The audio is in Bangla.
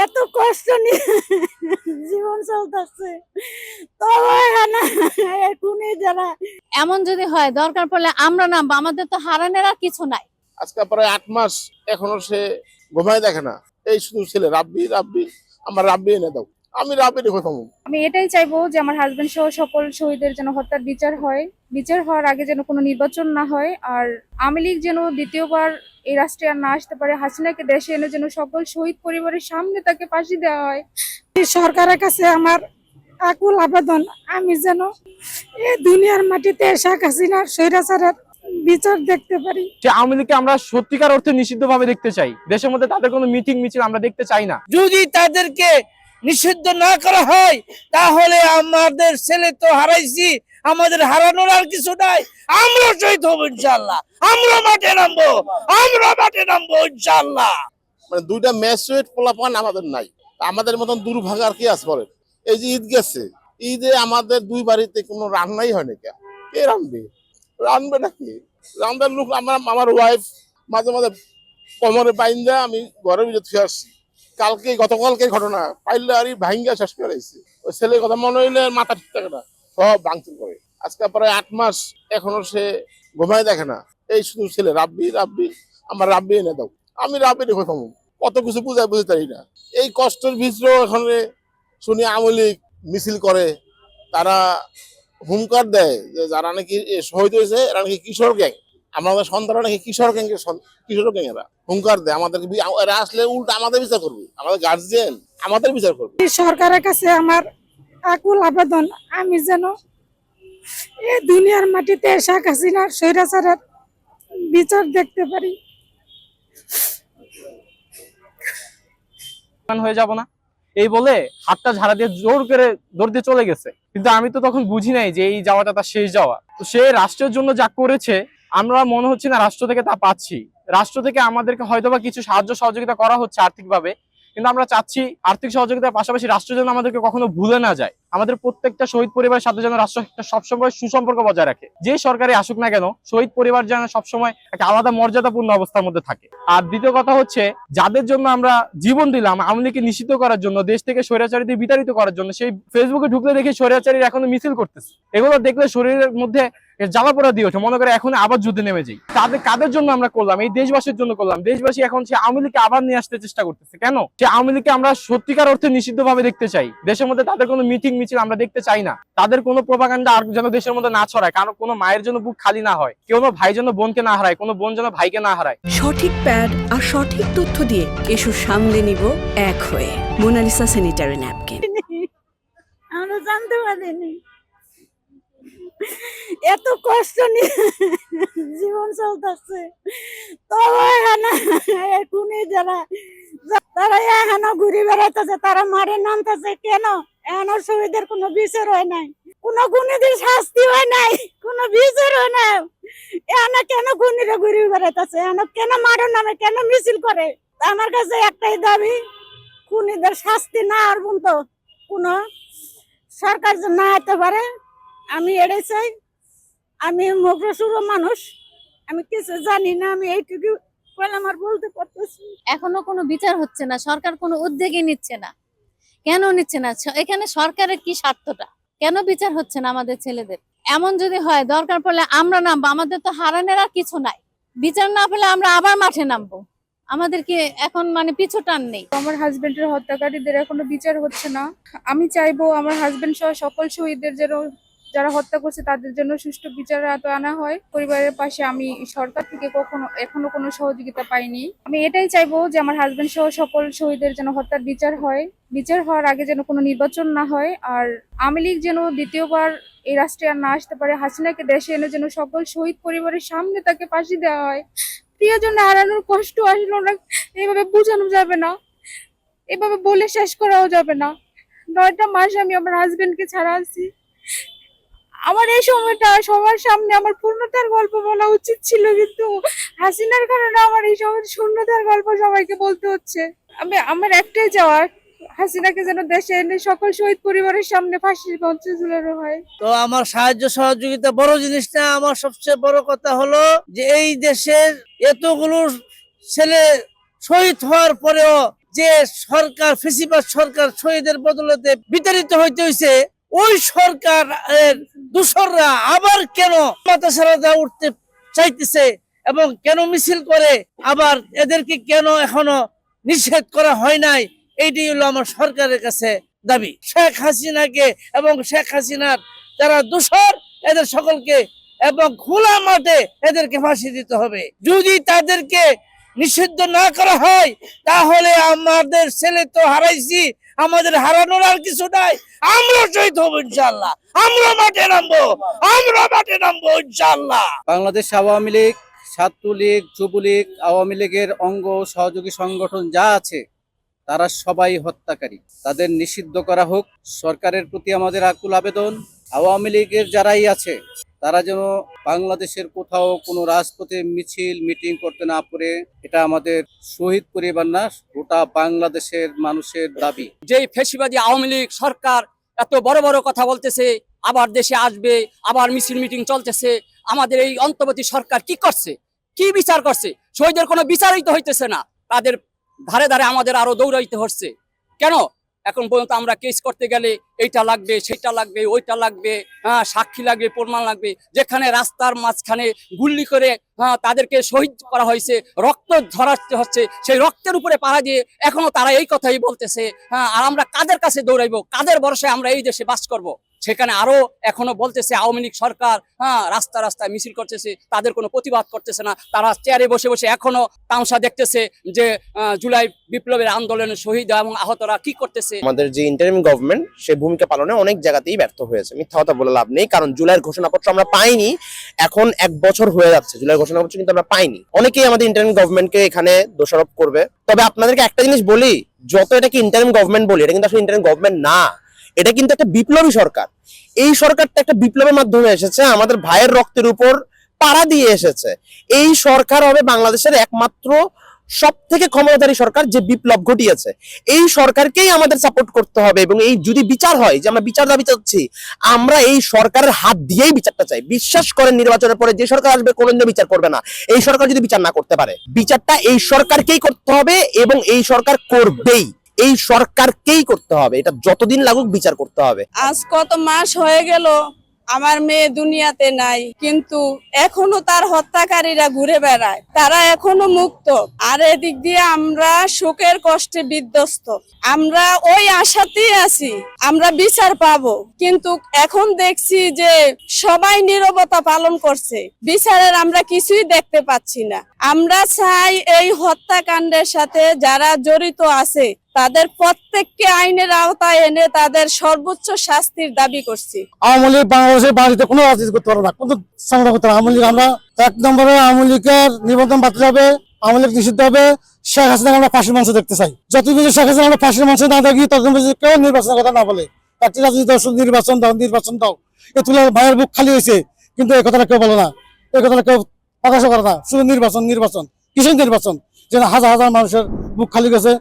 এত কষ্ট নিয়ে জীবন চলতেছে, তবে এখনই যারা এমন যদি হয় দরকার পড়লে আমরা নামবো, আমাদের তো হারানোর আর কিছু নাই। আজকে প্রায় 8 মাস এখনো সে ঘুমায় দেখে না। এই শুধু ছেলে রাব্বি রাব্বি, আমার রাব্বি এনে দাও, আমি রাব্বি রেখে থামু। আমি এটাই চাইবো যে আমার হাজবেন্ড সহ সকল শহীদের যেন হত্যার বিচার হয়, বিচার হওয়ার আগে যেন কোনো নির্বাচন না হয়, আর আওয়ামী লীগ যেন দ্বিতীয়বার এই রাষ্ট্রে আর না আসতে পারে, হাসিনাকে দেশে এনে যেন সকল শহীদ পরিবারের সামনে তাকে ফাঁসি দেওয়া হয়। সরকারের কাছে আমার আকুল আবেদন, আমি যেন এই দুনিয়ার মাটিতে শেখ হাসিনার স্বৈরাচারের বিচার দেখতে পারি। যে আওয়ামী লীগকে আমরা সত্যিকার অর্থে নিষিদ্ধভাবে দেখতে চাই। দেশের মধ্যে তাদের কোনো মিটিং মিছিল আমরা দেখতে চাই না। যদি তাদেরকে নিষিদ্ধ না করা হয় তাহলে আমাদের ছেলে তো হারাইছি, আমাদের হারানোর আর কিছু নাই। আমরা শহীদ হবো ইনশাআল্লাহ, আমরা মাঠে নামবো ইনশাআল্লাহ। মানে দুইটা ম্যাচুয়েট পোলাপান আমাদের নাই, আমাদের মতন দুর্ভাগা আর কি আছে বলেন। এই যে ঈদ গেছে, ঈদে আমাদের দুই বাড়িতে কোনো রান্নাই হয় না। কে রানবে নাকি? রান্নার লোক আমার ওয়াইফ মাঝে মাঝে কোমরে বাইন্দা আমি ঘরের ভিতরে থুয়ে আসছি। গতকালকে ঘটনা পাইলে আর ভাঙ্গা শেষ করে আইছে। ওই ছেলের কথা মনে হইলে মাথা ঠিক থাকে না, সব ভাঙচুর করে। আজকে প্রায় 8 মাস এখনো সে ঘুমায় দেখে না। এই শুধু ছেলে রাব্বি রাব্বি, আমার রাব্বি এনে দাও, আমি রাব্বি রেখে থামু। কত কিছু বুঝতে পারি না। এই কষ্টের ভিতরেও এখানে শুনি আওয়ামী লীগ মিছিল করে, তারা হুমকার দেয় যে যারা নাকি শহীদ হয়েছে এরা নাকি কিশোর গ্যাং, আমাদের সন্তানরা নাকি কিশোর গ্যাং এরা হুমকার দেয় আমাদেরকে। এরা আসলে উল্টা আমাদের বিচার করবে, আমাদের গার্জিয়ান আমাদের বিচার করবে। সরকারের কাছে আমার আকুল আবেদন, আমি যেন এই দুনিয়ার মাটিতে শেখ হাসিনার স্বৈরাচারের বিচার দেখতে পারি। হয়ে যাব না এই বলে হাতটা ঝাড়া দিয়ে জোর করে দৌড় দিয়ে চলে গেছে। কিন্তু আমি তো তখন বুঝি নাই যে এই যাওয়াটা তার শেষ যাওয়া। তো সে রাষ্ট্রের জন্য যা করেছে আমরা মনে হচ্ছে না রাষ্ট্র থেকে তা পাচ্ছি। রাষ্ট্র থেকে আমাদেরকে হয়তোবা কিছু সাহায্য সহযোগিতা করা হচ্ছে আর্থিকভাবে, কিন্তু আমরা চাচ্ছি আর্থিক সহযোগিতার পাশাপাশি রাষ্ট্র যেন আমাদেরকে কখনো ভুলে না যায়। আমাদের প্রত্যেকটা শহীদ পরিবারের সাথে যেন রাষ্ট্র সবসময় সুসম্পর্ক বজায় রাখে। যে সরকারে আসুক না কেন শহীদ পরিবার যেন সবসময় একটা আলাদা মর্যাদাপূর্ণ অবস্থার মধ্যে থাকে। আর দ্বিতীয় কথা হচ্ছে, যাদের জন্য আমরা জীবন দিলাম আওয়ামী লীগকে নিষিদ্ধ করার জন্য, দেশ থেকে স্বৈরাচারীদের বিতাড়িত করার জন্য, সেই ফেসবুকে ঢুকলে দেখি স্বৈরাচারীরা এখনো মিছিল করতেছে। এগুলো দেখলে শরীরের মধ্যে জ্বালা পোড়া দিয়ে ওঠে, মনে করে এখন আবার যুদ্ধে নেমে যাই। কাদের জন্য আমরা করলাম? এই দেশবাসীর জন্য করলাম। দেশবাসী এখন সে আওয়ামী লীগকে আবার নিয়ে আসতে চেষ্টা করতেছে। কেন? সে আওয়ামী লীগকে আমরা সত্যিকার অর্থে নিষিদ্ধভাবে দেখতে চাই। দেশের মধ্যে তাদের কোনো মিটিং মিছিল আমরা দেখতে চাই না। তাদের কোনো প্রোপাগান্ডা আর যেন দেশের মধ্যে না ছড়ায়, কারণ কোনো মায়ের জন্য বুক খালি না হয়, কোনো ভাই যেন বোনকে না হারায়, কোনো বোন যেন ভাইকে না হারায়। সঠিক প্যাড আর সঠিক তথ্য দিয়ে এসব সামলে নিব এক হয়ে। Mona Lisa sanitary napkin. আমরা জানতে পারিনি এত কষ্ট নিয়ে জীবন চলতেছে, তবে এখনই যারা তারা এখনো ঘুরে বেড়াইতেছে, তারা মারে নামতেছে। কেন? এখনো শহীদের কোনো বিচার হয় নাই, কোনো খুনিদের শাস্তি হয় নাই, কোনো বিচার হয় নাই। এখনো কেন খুনিরা ঘুরে বেড়াইতেছে? এখনো কেন মারের নামে কেন মিছিল করে? আমার কাছে একটাই দাবি, খুনিদের শাস্তি না আর পর্যন্ত কোনো সরকার না হতে পারে। আমি এড়ে চাই। আমি মুখরসুর মানুষ, আমি কিছু জানি না, আমি এইটুকু আমার বলতে পারতেছি। এখনো কোনো বিচার হচ্ছে না, সরকার কোনো উদ্যোগই নিচ্ছে না। কেন নিচ্ছে না? এখানে সরকারের কি স্বার্থটা? কেন বিচার হচ্ছে না আমাদের ছেলেদের? এমন যদি হয় দরকার পড়লে আমরা নামবো, আমাদের তো হারানোর আর কিছু নাই। বিচার না পেলে আমরা আবার মাঠে নামবো, আমাদের কি এখন পিছু টান নেই। আমার হাজবেন্ডের হত্যাকারীদের এখনো বিচার হচ্ছে না। আমি চাইবো আমার হাজবেন্ড সহ সকল শহীদদের যেন, যারা হত্যা করছে তাদের জন্য সুষ্ঠু বিচার আনা হয়। পরিবারের পাশে আমি সরকার থেকে এখনো কোনো সহযোগিতা পাইনি। আমি এটাই চাইবো যে আমার হাজবেন্ড সহ সকল শহীদের যেন হত্যার বিচার হয়, বিচার হওয়ার আগে যেন কোনো নির্বাচন না হয়, আর আওয়ামী লীগ যেন দ্বিতীয়বার এই রাষ্ট্রে আর না আসতে পারে, হাসিনাকে দেশে এনে যেন সকল শহীদ পরিবারের সামনে তাকে ফাঁসি দেওয়া হয়। প্রিয়জন হারানোর কষ্ট আসলে এইভাবে বোঝানো যাবে না, এভাবে বলে শেষ করাও যাবে না। 9টা মাস আমি আমার হাজবেন্ডকে ছাড়া আছি। আমার এই সময়টা সবার সামনে আমার পূর্ণতার গল্প বলা উচিত ছিল, কিন্তু হাসিনার কারণে আমার এই সময় শূন্যতার গল্প সবাইকে বলতে হচ্ছে। আমার একটাই চাওয়া, হাসিনাকে যেন দেশে এনে সকল শহীদ পরিবারের সামনে ফাঁসির মঞ্চে ঝুলানো হয়। তো আমার সাহায্য সহযোগিতা বড় জিনিস না, আমার সবচেয়ে বড় কথা হলো যে এই দেশের এতগুলো ছেলে শহীদ হওয়ার পরেও যে সরকার ফেসিবাদ সরকার শহীদের বদলতে বিতাড়িত হইতে হয়েছে, ওই সরকার দূষররা আবার কেন মাথা ছাড়া উঠতে চাইতেছে এবং কেন মিছিল করে, আবার এদেরকে কেন এখনো নিষেধ করা হয় নাই, এইটি হলো আমার সরকারের কাছে দাবি। শেখ হাসিনাকে এবং শেখ হাসিনার যারা দূষর এদের সকলকে এবং খোলা মাঠে এদেরকে ফাঁসি দিতে হবে। যদি তাদেরকে নিষিদ্ধ না করা হয় তাহলে আমাদের ছেলে তো হারাইছি, আমাদের হারানোর আর কিছু নাই। আমরা শহীদ হবো ইনশাল্লাহ, আমরা মাঠে নামবো ইনশাল্লাহ। বাংলাদেশ আওয়ামী লীগ, ছাত্রলীগ, যুবলীগ, আওয়ামী লীগের অঙ্গ সহযোগী সংগঠন যা আছে তারা সবাই হত্যাকারী, তাদের নিষিদ্ধ করা হোক। সরকারের প্রতি আমাদের আকুল আবেদন, আওয়ামী লীগের যারাই আছে তারা যেন বাংলাদেশের কোথাও কোনো রাজপথে মিছিল মিটিং করতে না পারে। এটা আমাদের শহীদ পরিবার না, গোটা বাংলাদেশের মানুষের দাবি। যেই ফ্যাসিবাদী আওয়ামী লীগ সরকার এত বড় বড় কথা বলতেছে, আবার দেশে আসবে, আবার মিছিল মিটিং চলতেছে, আমাদের এই অন্তর্বর্তী সরকার কি করছে, কি বিচার করছে? শহীদের কোনো বিচারই তো হইতেছে না, তাদের ধারে ধারে আমাদের আরো দৌড়াইতে হচ্ছে কেন? এখন পর্যন্ত আমরা কেস করতে গেলে এইটা লাগবে, সেটা লাগবে, ওইটা লাগবে, সাক্ষী লাগবে, প্রমাণ লাগবে। যেখানে রাস্তার মাঝখানে গুল্লি করে তাদেরকে শহীদ করা হয়েছে, রক্ত ঝরাতে হচ্ছে, সেই রক্তের উপরে পাড়া দিয়ে এখনো তারা এই কথাই বলতেছে। আর আমরা কাদের কাছে দৌড়াইবো, কাদের ভরসায় আমরা এই দেশে বাস করব? সেখানে আরো এখনো বলতেছে আওয়ামী লীগ সরকার রাস্তা রাস্তায় মিছিল করতেছে, তাদের কোনো প্রতিবাদ করতেছে না। তারা চেয়ারে বসে বসে এখনো তামসা দেখতেছে যে জুলাই বিপ্লবের আন্দোলনে শহীদ এবং আহতরা কি করতেছে। আমাদের যে ইন্টারিম গভর্নমেন্ট সে ভূমিকা পালনে অনেক জায়গাতেই ব্যর্থ হয়েছে, মিথ্যা কথা বলে লাভ নেই। কারণ জুলাইয়ের ঘোষণাপত্র আমরা পাইনি, এখন 1 বছর হয়ে যাচ্ছে জুলাইয়ের ঘোষণাপত্র কিন্তু আমরা পাইনি। অনেকেই আমাদের ইন্টারিম গভর্নমেন্টকে এখানে দোষারোপ করবে, তবে আপনাদেরকে একটা জিনিস বলি, যত এটাকে ইন্টারিম গভর্নমেন্ট বলি, এটা কিন্তু আসলে ইন্টারিম গভর্নমেন্ট না, এটা কিন্তু একটা বিপ্লবী সরকার। এই সরকারটা একটা বিপ্লবের মাধ্যমে এসেছে, আমাদের ভাইয়ের রক্তের উপর পাড়া দিয়ে এসেছে। এই সরকার হবে বাংলাদেশের একমাত্র সব থেকে ক্ষমতাধারী সরকার যে বিপ্লব ঘটিয়েছে। এই সরকারকেই আমাদের সাপোর্ট করতে হবে এবং এই যদি বিচার হয়, যে আমরা বিচার দাবি চাচ্ছি, আমরা এই সরকারের হাত দিয়েই বিচারটা চাই। বিশ্বাস করেন নির্বাচনের পরে যে সরকার আসবে কোনোদিনও বিচার করবে না। এই সরকার যদি বিচার না করতে পারে, বিচারটা এই সরকারকেই করতে হবে এবং এই সরকার করবেই। এই সরকারকেই করতে হবে, এটা যতদিন লাগুক বিচার করতে হবে। আজ কত মাস হয়ে গেল আমার মেয়ে দুনিয়াতে নাই, কিন্তু এখনো তার হত্যাকারীরা ঘুরে বেড়ায়, তারা এখনো মুক্ত। আর এদিক দিয়ে আমরা শোকের কষ্টে বিধ্বস্ত। আমরা ওই আশাতেই আছি আমরা বিচার পাবো, কিন্তু এখন দেখছি যে সবাই নীরবতা পালন করছে, বিচারের আমরা কিছুই দেখতে পাচ্ছি না। আমরা চাই এই হত্যাকাণ্ডের সাথে যারা জড়িত আছে তাদের প্রত্যেককে আইনের আওতায় এনে তাদের সর্বোচ্চ শাস্তির দাবি করছি। আওয়ামী লীগ বাংলাদেশের বাড়িতে কোনো রাজনীতি করতে পারবে না, কোনো সংগ্রাম করতে পারবে না। আওয়ামী লীগ আমরা 1 নম্বরে আওয়ামী লীগের নিবন্ধন বাতিল হবে, আওয়ামী লীগ নিষিদ্ধ হবে। শেখ হাসিনা আমরা ফাঁসির মঞ্চ দেখতে চাই। যতদিন শেখ হাসিনা আমরা ফাঁসির মঞ্চে না দেখি ততদিন কেউ নির্বাচনের কথা না বলে। একটি রাজনীতি দল নির্বাচন দাও, নির্বাচন দাও, এ তুলে ভাইয়ের বুক খালি হয়েছে, কিন্তু এই কথাটা কেউ বলে না, এই কথাটা কেউ প্রকাশ করে না। শুধু নির্বাচন নির্বাচন, কিসের নির্বাচন? যেন হাজার হাজার মানুষের বুক খালি গেছে।